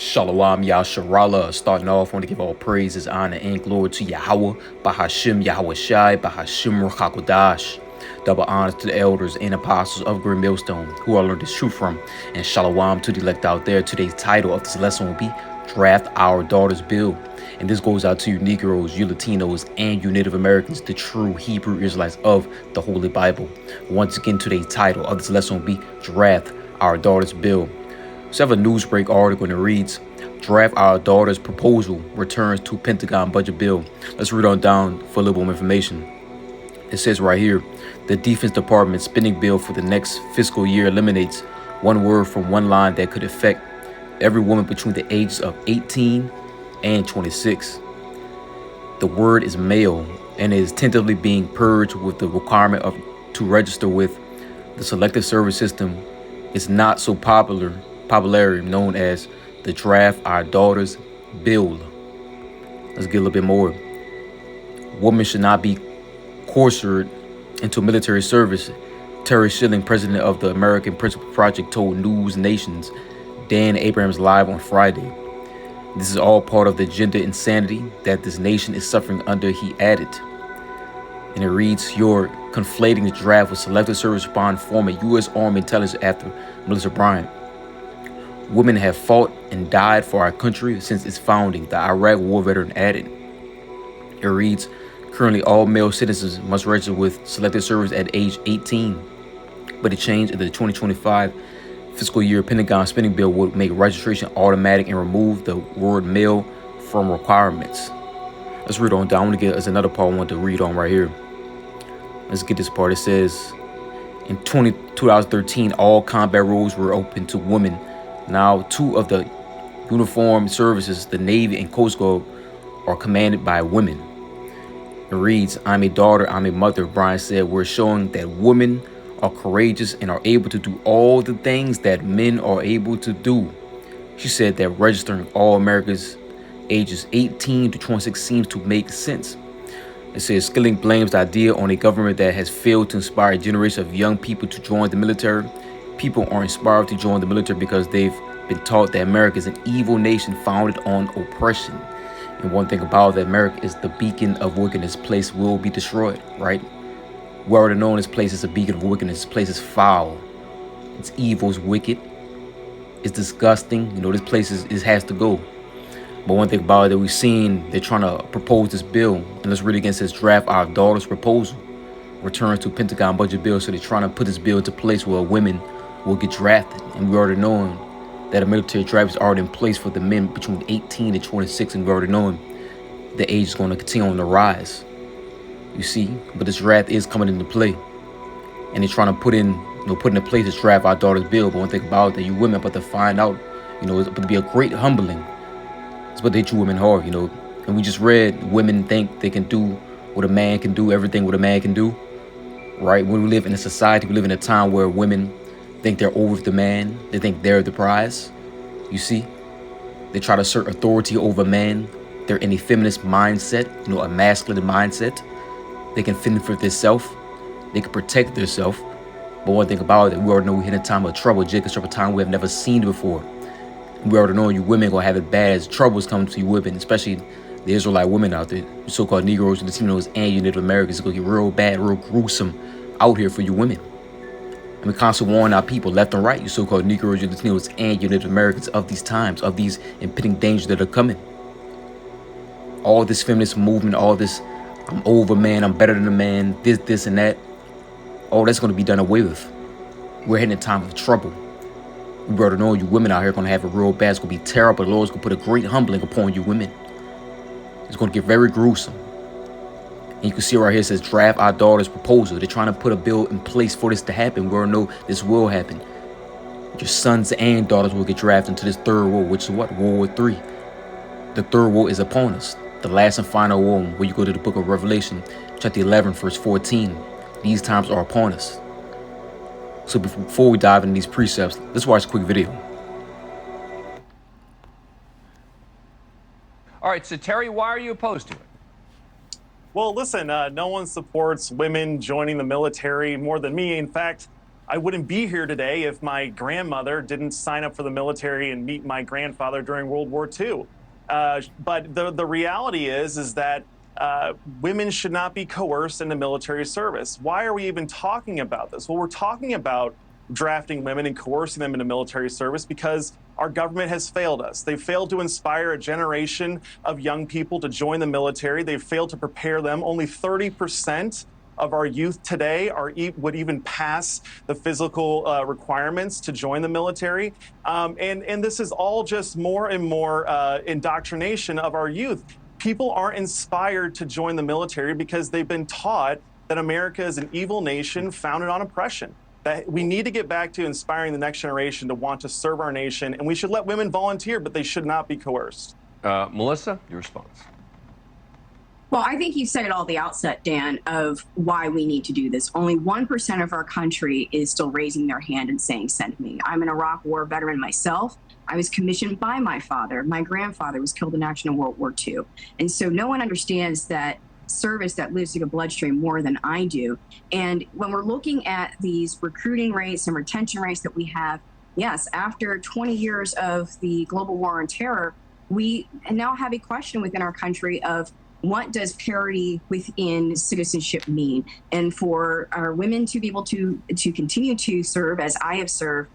Shalom Yasharala. Starting off, I want to give all praises, honor, and glory to Yahweh, Bahashim Yahweh Shai, Bahashim Ruchakodash. Double honors to the elders and apostles of Green Millstone, who I learned this truth from. And shalom to the elect out there. Today's title of this lesson will be Draft Our Daughters Bill. And this goes out to you Negroes, you Latinos, and you Native Americans, the true Hebrew Israelites of the Holy Bible. Once again, today's title of this lesson will be Draft Our Daughters Bill. So I have a Newsbreak article and it reads, Draft Our Daughters Proposal Returns to Pentagon Budget Bill. Let's read on down for a little more information. It says right here, the Defense Department spending bill for the next fiscal year eliminates one word from one line that could affect every woman between the ages of 18 and 26. The word is male and is tentatively being purged with the requirement of to register with the Selective Service System. It's not so popularity known as the Draft Our Daughters Bill. Let's get a little bit more. Women should not be coerced into military service. Terry Schilling, president of the American Principle Project, told News Nation's Dan Abrams Live on Friday. This is all part of the gender insanity that this nation is suffering under, he added. And it reads, you're conflating the draft with Selective Service Bond former U.S. Army intelligence after Melissa Bryant. Women have fought and died for our country since its founding, the Iraq War veteran added. It reads, currently all male citizens must register with Selective Service at age 18, but a change in the 2025 fiscal year Pentagon spending bill would make registration automatic and remove the word male from requirements. Let's read on down. I want to get us another part I want to read on right here. Let's get this part. It says, in 2013, all combat roles were open to women. Now, two of the uniformed services, the Navy and Coast Guard, are commanded by women. It reads, I'm a daughter, I'm a mother, Brian said. We're showing that women are courageous and are able to do all the things that men are able to do. She said that registering all Americans ages 18 to 26 seems to make sense. It says Skilling blames the idea on a government that has failed to inspire a generation of young people to join the military. People are inspired to join the military because they've been taught that America is an evil nation founded on oppression. And one thing about that, America is the beacon of wickedness. Place will be destroyed, right? We already know this place is a beacon of wickedness. This place is foul. It's evil, it's wicked. It's disgusting. You know, this place has to go. But one thing about it that we've seen, they're trying to propose this bill. And let's read against this Draft Our Daughters Proposal. Returns to Pentagon Budget Bill. So they're trying to put this bill into place where women will get drafted. And we already know that a military draft is already in place for the men between 18 and 26. And we already know the age is going to continue on the rise. You see, but this draft is coming into play. And they're trying to put into place this Draft Our Daughters Bill. But one thing about it, that you women are about to find out, it's about to be a great humbling. It's about to hit you women hard, And we just read women think they can do what a man can do, everything what a man can do, right? When we live in a society, we live in a time where women think they're over the man. They think they're the prize. You see, they try to assert authority over men. They're in a feminist mindset, a masculine mindset. They can fend for themselves. They can protect themselves. But one thing about it, we already know we're in a time of trouble, Jacob's trouble, time we have never seen before. We already know you women gonna have it bad as troubles come to you women, especially the Israelite women out there, so-called Negroes, Latinos, and you Native Americans. It's gonna get real bad, real gruesome out here for you women. And we constantly warn our people left and right, you so-called Negroes, you Latinos, and you Native Americans of these times, of these impending dangers that are coming. All this feminist movement, all this, I'm over man, I'm better than a man, this, and that, all that's gonna be done away with. We're heading in a time of trouble. We already know you women out here are going to have it real bad. It's going to be terrible. The Lord's going to put a great humbling upon you women. It's going to get very gruesome. And you can see right here, it says Draft Our Daughters Proposal. They're trying to put a bill in place for this to happen. We already know this will happen. Your sons and daughters will get drafted into this third war, which is what? World War III. The third war is upon us. The last and final war, where you go to the book of Revelation, chapter 11, verse 14. These times are upon us. So before we dive into these precepts, let's watch a quick video. All right, so Terry, why are you opposed to it? Well, listen, no one supports women joining the military more than me. In fact, I wouldn't be here today if my grandmother didn't sign up for the military and meet my grandfather during World War II. But the reality is that women should not be coerced into military service. Why are we even talking about this? Well, we're talking about drafting women and coercing them into military service because our government has failed us. They've failed to inspire a generation of young people to join the military. They've failed to prepare them. Only 30% of our youth today would even pass the physical requirements to join the military. And this is all just more and more indoctrination of our youth. People aren't inspired to join the military because they've been taught that America is an evil nation founded on oppression. That we need to get back to inspiring the next generation to want to serve our nation, and we should let women volunteer, but they should not be coerced. Melissa, your response. Well, I think you said it all at the outset, Dan, of why we need to do this. Only 1% of our country is still raising their hand and saying, send me. I'm an Iraq War veteran myself. I was commissioned by my father. My grandfather was killed in action in World War II. And so no one understands that service that lives through the bloodstream more than I do. And when we're looking at these recruiting rates and retention rates that we have, yes, after 20 years of the global war on terror, we now have a question within our country of what does parity within citizenship mean? And for our women to be able to continue to serve as I have served,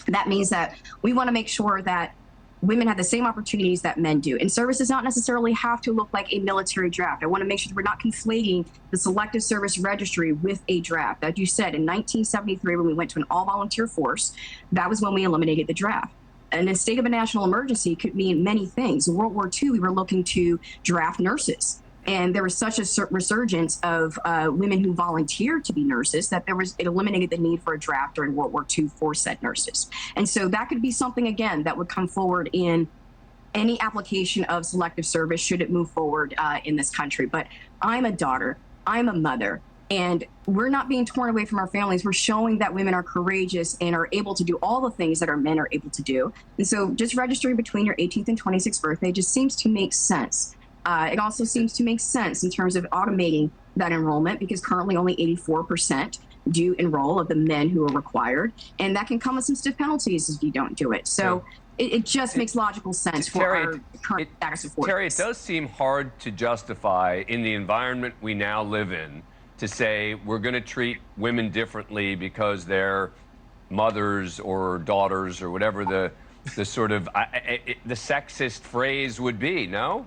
that means that we want to make sure that women have the same opportunities that men do. And service does not necessarily have to look like a military draft. I want to make sure that we're not conflating the selective service registry with a draft. As you said, in 1973, when we went to an all-volunteer force, that was when we eliminated the draft. And a state of a national emergency could mean many things. In World War II, we were looking to draft nurses. And there was such a resurgence of women who volunteered to be nurses that it eliminated the need for a draft during World War II for said nurses. And so that could be something, again, that would come forward in any application of selective service should it move forward in this country. But I'm a daughter, I'm a mother, and we're not being torn away from our families. We're showing that women are courageous and are able to do all the things that our men are able to do. And so just registering between your 18th and 26th birthday just seems to make sense. It also seems to make sense in terms of automating that enrollment because currently only 84% do enroll of the men who are required. And that can come with some stiff penalties if you don't do it. So it just makes logical sense for our current status of forces. Terry, it does seem hard to justify in the environment we now live in to say we're going to treat women differently because they're mothers or daughters or whatever the sort of the sexist phrase would be, no?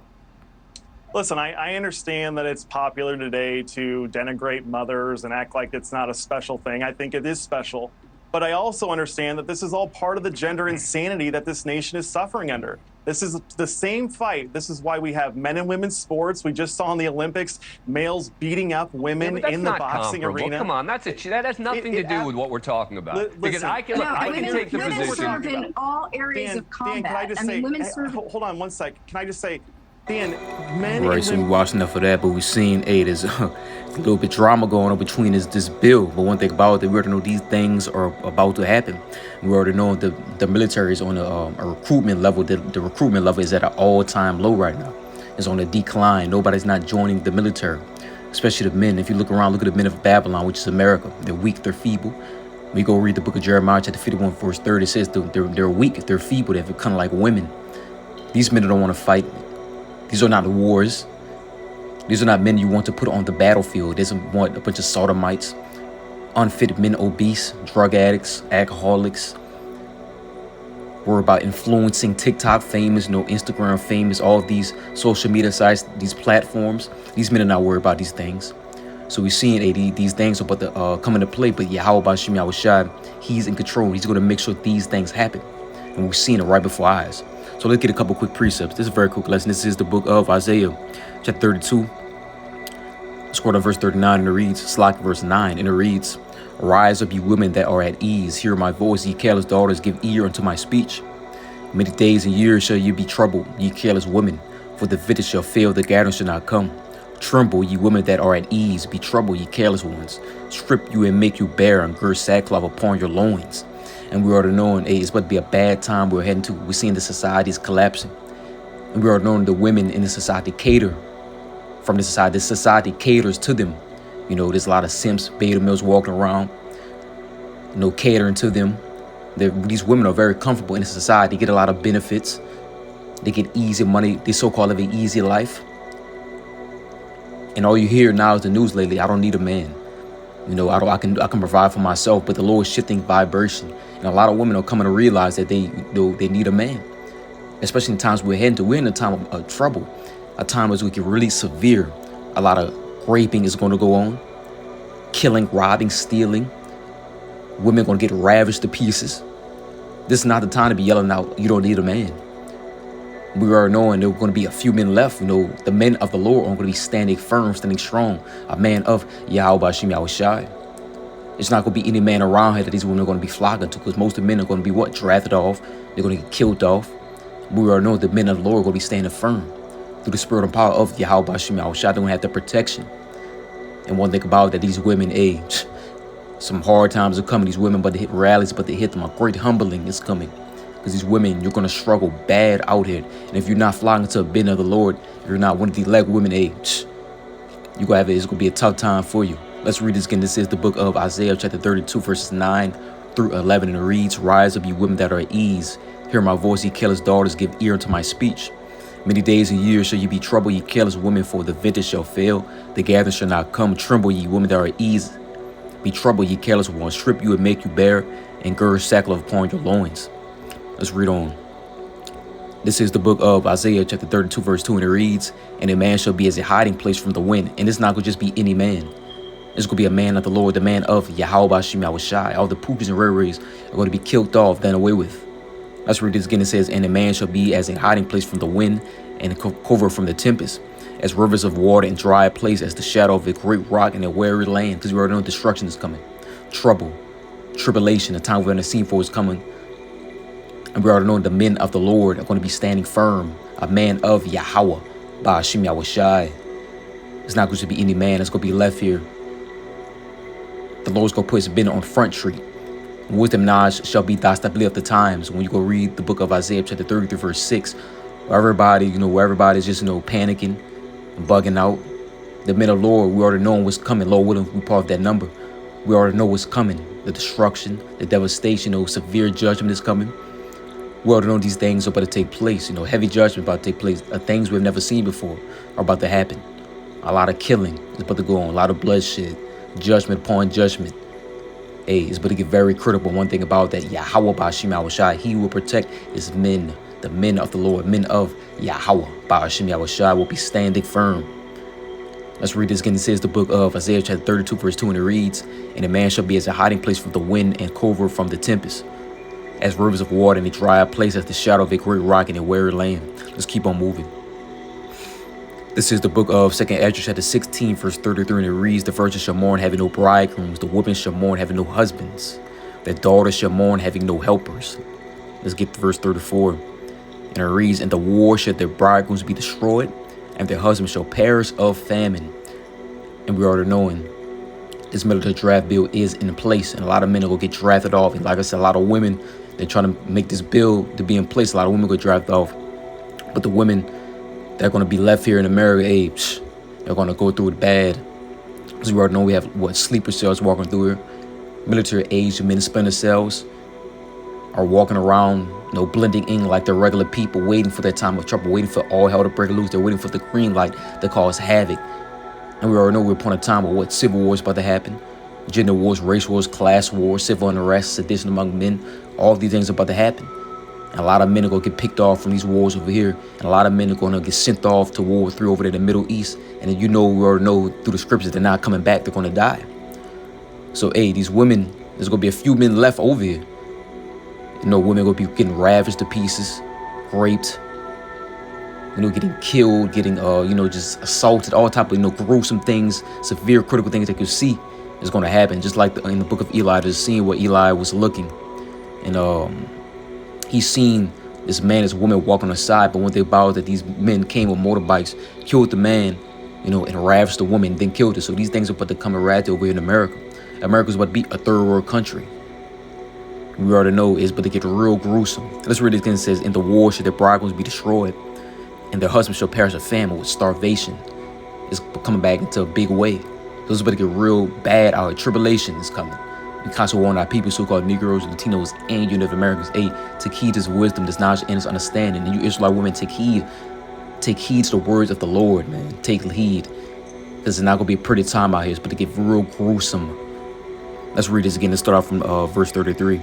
Listen, I understand that it's popular today to denigrate mothers and act like it's not a special thing. I think it is special. But I also understand that this is all part of the gender insanity that this nation is suffering under. This is the same fight. This is why we have men and women's sports. We just saw in the Olympics males beating up women in the boxing arena. Come on, that has nothing to do with what we're talking about. Because I can take the women position. serve in all areas of combat. Dan, can I just say, women serve. Hold on one sec. Can I just say, Dan, men Right, and so we women. watched enough of that, but we've seen, there's a little bit drama going on between this bill. But one thing about it, we already know these things are about to happen. We already know the military is on a recruitment level. The recruitment level is at an all-time low right now. It's on a decline. Nobody's not joining the military, especially the men. If you look around, look at the men of Babylon, which is America. They're weak, they're feeble. We go read the book of Jeremiah, chapter 51, verse 30. It says they're weak, they're feeble, they're kind of like women. These men don't want to fight. These are not wars. These are not men you want to put on the battlefield. They doesn't want a bunch of sodomites, unfit men, obese, drug addicts, alcoholics. We're about influencing TikTok famous, Instagram famous, all of these social media sites, these platforms. These men are not worried about these things. So we're seeing these things are about to come into play. But Yahweh Bashim Yahushai, he's in control. He's going to make sure these things happen. And we're seeing it right before our eyes. So let's get a couple quick precepts. This is a very quick lesson. This is the book of Isaiah, chapter 32. Scroll down verse 39, and it reads, Slack verse 9, and it reads, Rise up, ye women that are at ease. Hear my voice, ye careless daughters, give ear unto my speech. Many days and years shall ye be troubled, ye careless women, for the vintage shall fail, the gathering shall not come. Tremble, ye women that are at ease, be troubled, ye careless ones. Strip you and make you bare, and gird sackcloth upon your loins. And we already knowing, it's about to be a bad time we're heading to. We're seeing the society is collapsing. And we already knowing the women in the society cater from the society. The society caters to them. There's a lot of simps, beta males walking around. catering to them. These women are very comfortable in society. They get a lot of benefits. They get easy money. They so-called live an easy life. And all you hear now is the news lately. I don't need a man. I can provide for myself. But the Lord is shifting vibration, and a lot of women are coming to realize that they need a man, especially in times we're heading to. We're in a time of trouble, a time as we get really severe. A lot of raping is going to go on, killing, robbing, stealing. Women are going to get ravaged to pieces. This is not the time to be yelling out, "You don't need a man." We are knowing there are going to be a few men left. The men of the Lord are going to be standing firm, standing strong. A man of Yahweh Bashim Yahushai. It's not going to be any man around here that these women are going to be flocking to, because most of the men are going to be drafted off. They're going to get killed off. We are knowing the men of the Lord are going to be standing firm through the spirit and power of Yahweh Bashim Yahushai. They're going to have the protection. And one thing about it, that these women, some hard times are coming. These women, but they hit rallies, but they hit them. A great humbling is coming. Because these women, you're going to struggle bad out here. And if you're not flocking to a bit of the Lord, you're not one of the elect women, it's going to be a tough time for you. Let's read this again. This is the book of Isaiah, chapter 32, verses 9 through 11. And it reads, "Rise up, you women that are at ease. Hear my voice, ye careless daughters, give ear unto my speech. Many days and years shall ye be troubled, ye careless women, for the vintage shall fail. The gathering shall not come. Tremble, ye women that are at ease. Be troubled, ye careless ones. Strip you and make you bare, and gird sackcloth upon your loins." Let's read on. This is the book of Isaiah, chapter 32, verse 2, and it reads, "And a man shall be as a hiding place from the wind." And it's not going to just be any man. It's going to be a man of the Lord, the man of Yahweh Bashim Yahushai. All the poopies and railways are going to be killed off, done away with. Let's read this again. It says, "And a man shall be as a hiding place from the wind, and a cover from the tempest, as rivers of water in dry place, as the shadow of a great rock in a weary land." Because we already know destruction is coming. Trouble, tribulation, the time we're going to see for is coming. And we already know the men of the Lord are going to be standing firm. A man of Yahweh, Ba'ashim Yahushai. It's not going to be any man that's going to be left here. The Lord's going to put his men on Front Street. Wisdom knowledge shall be thy stability of the times. When you go read the book of Isaiah, chapter 33, verse 6, where everybody's just, panicking and bugging out. The men of the Lord, we already know what's coming. Lord willing, we part of that number. We already know what's coming. The destruction, the devastation, severe judgment is coming. We already know these things are about to take place. Heavy judgment about to take place. Things we've never seen before are about to happen. A lot of killing is about to go on. A lot of bloodshed. Judgment upon judgment. It's about to get very critical. One thing about that, Yahweh Ba'ashim Yahushai, he will protect his men. The men of the Lord, men of Yahweh Ba'ashim Yahushai will be standing firm. Let's read this again. It says the book of Isaiah, chapter 32, verse 2, and it reads, "And a man shall be as a hiding place from the wind, and cover from the tempest, as rivers of water in a dry place, as the shadow of a great rock in a weary land." Let's keep on moving. This is the book of 2 Ezra, chapter 16, verse 33, and it reads, "The virgins shall mourn, having no bridegrooms. The women shall mourn, having no husbands. Their daughters shall mourn, having no helpers." Let's get to verse 34. And it reads, "And the war shall their bridegrooms be destroyed, and their husbands shall perish of famine." And we already knowing this military draft bill is in place, and a lot of men are going to get drafted off. And like I said, a lot of women, they're trying to make this bill to be in place. A lot of women go drafted off. But the women that are going to be left here in America, they're going to go through it bad. Because we already know we have, sleeper cells walking through here. Military age men, splinter cells are walking around, blending in like they're regular people, waiting for their time of trouble, waiting for all hell to break loose. They're waiting for the green light to cause havoc. And we already know we're upon a time of civil war is about to happen. Gender wars, race wars, class wars, civil unrest, sedition among men. All of these things are about to happen. And a lot of men are going to get picked off from these wars over here. And a lot of men are going to get sent off to World War III over there in the Middle East. And we already know through the scriptures they're not coming back. They're going to die. So, these women, there's going to be a few men left over here. Women are going to be getting ravaged to pieces, raped, getting killed, getting, just assaulted, all type of, gruesome things, severe critical things that you see is going to happen. Just like in the book of Eli, there's a scene where Eli was looking, and he's seen this man, this woman walk on the side. But one thing about it, that these men came with motorbikes, killed the man, and ravaged the woman, then killed her. So these things are about to come around over here in America. America's about to be a third world country. We already know it's about to get real gruesome. Let's read it again. It says, "In the war shall their bridegrooms be destroyed, and their husbands shall perish of famine," with starvation. It's coming back into a big way. So it's about to get real bad out here. Tribulation is coming. We constantly warn our people, so-called Negroes, Latinos, and you Native Americans, take heed to his wisdom, this knowledge, and his understanding. And you Israelite women, take heed to the words of the Lord, man. Take heed, because it's not going to be a pretty time out here. It's going to get real gruesome. Let's read this again. Let's start off from verse 33.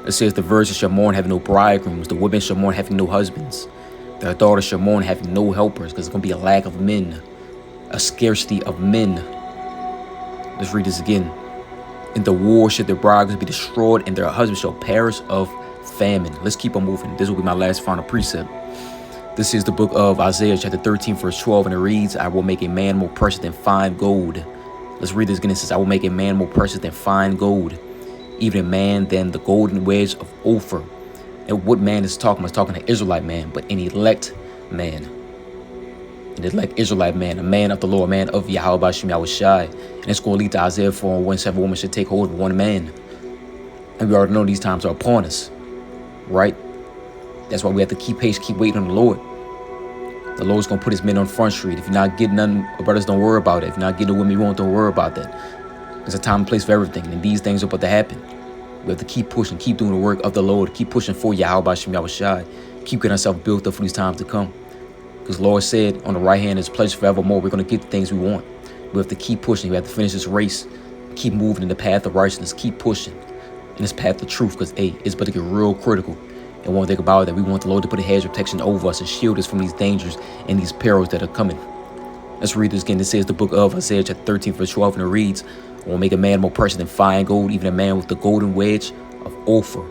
It says, the virgins shall mourn having no bridegrooms. The women shall mourn having no husbands. Their daughters shall mourn having no helpers, because it's going to be a lack of men, a scarcity of men. Let's read this again. In the war shall their bridegrooms be destroyed, and their husbands shall perish of famine. Let's keep on moving. This will be my last final precept. This is the book of Isaiah, chapter 13, verse 12, and it reads, I will make a man more precious than fine gold. Let's read this again. It says, I will make a man more precious than fine gold, even a man than the golden wedge of Ophir. And what man is talking about? It's talking to Israelite man, but an elect man. An elect Israelite man, a man of the Lord, a man of Yahweh Bashim Yahushai. And it's going to lead to Isaiah 4:1, woman should take hold of one man. And we already know these times are upon us, right? That's why we have to keep patient, keep waiting on the Lord. The Lord's going to put his men on Front Street. If you're not getting none, brothers, don't worry about it. If you're not getting the women you want, don't worry about that. There's a time and place for everything, and these things are about to happen. We have to keep pushing, keep doing the work of the Lord, keep pushing for Yahweh Bashim Yahushai, keep getting ourselves built up for these times to come. Because the Lord said, on the right hand is pleasure forevermore. We're going to get the things we want. We have to keep pushing. We have to finish this race. Keep moving in the path of righteousness. Keep pushing in this path of truth, because, it's about to get real critical. And one thing about it, that we want the Lord to put a hedge of protection over us and shield us from these dangers and these perils that are coming. Let's read this again. This says the book of Isaiah, chapter 13, verse 12, and it reads, I will make a man more precious than fine gold, even a man with the golden wedge of Ophir.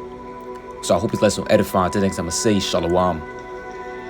So I hope this lesson will edify. Until next time, I say shalom.